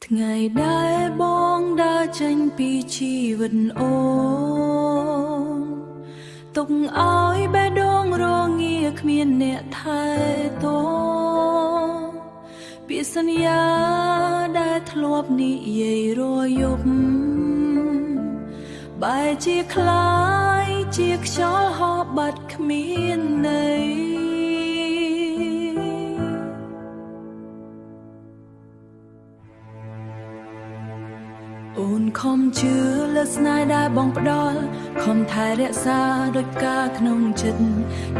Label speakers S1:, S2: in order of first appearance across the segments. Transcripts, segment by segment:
S1: ថ្ងៃដែលបងដើរចេញពីជីវិតអូនទុកឲ្យបេះដូងរងាគ្មានអ្នកថែទាំពាក្យសន្យាដែលធ្លាប់និយាយរាល់យប់បែរជាคล้ายជាខ្យល់ហោះបាត់គ្មានន័យអូនខំជឿលើស្នេហ៍ដែលបងផ្ដល់ខំថែរក្សាដូចផ្កាក្នុងចិត្ត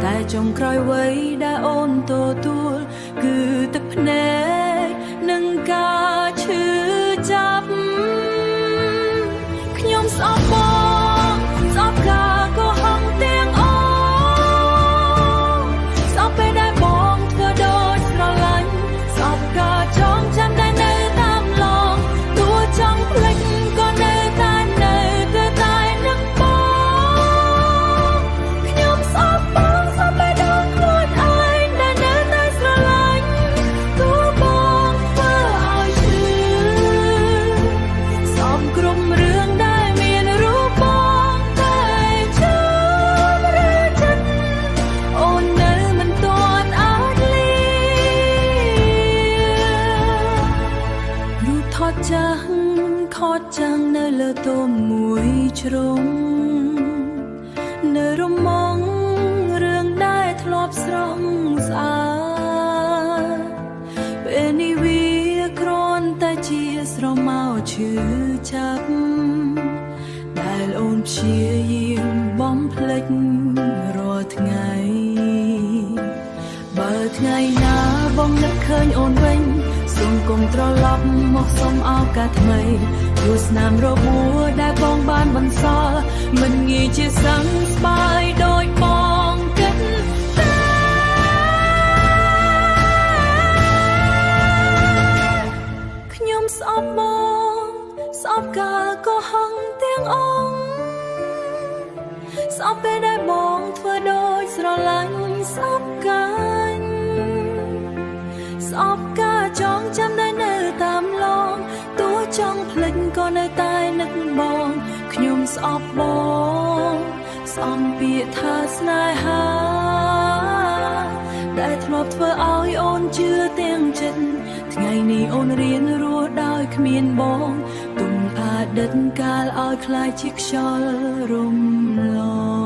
S1: តែចុងក្រោយអ្វីដែលអូនទទួលគឺទឹកភ្នែកនិងការឈឺចាប់ខ្ញុំស្អប់បងស្អប់ការកុហកទាំងអូនស្អប់ពេលដែលបងធ្វើដូចស្រឡាញ់ស្អប់ការចងចាំដែលនៅតាមឡងទោះចង់ភ្លេចក៏នៅតែនឹកបងខ្ញុំស្អប់បងស្អប់ពេលដូចខ្លួនឯងដែលនៅតែស្រឡាញ់ទោះបងធ្វើឲ្យឈឺស្អប់គ្រប់រឿងដែលមានរូបបងតែជឿឬចិត្តអូននៅមិនទាន់អាចលីរូបថតចាស់ខតចាំងនៅលើតូនមួយជ្រុងនៅរំងរឿងដែលធ្លាប់ស្រស់ស្អាតពេលនេះវាគ្រាន់តែជាស្រមោលឈឺចាប់ដែលអូនព្យាយាមបំភ្លេចរាល់ថ្ងៃបើថ្ងៃណាបងនឹកឃើញអូនវិញសូមកុំត្រឡប់មកសុំឱកាសថ្មីព្រោះស្នាមរបួសដែលបងបានបន្សល់មិនងាយជាសឹងស្បើយដូចបងគិតតែខ្ញុំស្អប់បងស្អប់ការកុហកទាំងអង្គស្អប់ពេលដែលបងធ្វើដូចស្រឡាញ់ស្អប់កាញ់ស្អប់ការចងចាំដែលនៅតាមឡងទោះចង់ភ្លេចក៏នៅតែនឹកបងខ្ញុំស្អប់បងស្អប់ពាក្យថាស្នេហាដែលធ្លាប់ធ្វើឲ្យអូនជឿទាំងចិត្តថ្ងៃនេះអូនរៀនរស់ដោយគ្មានបងទុំអតីតកាលឲ្យខ្លាចជាខ្យល់រំលង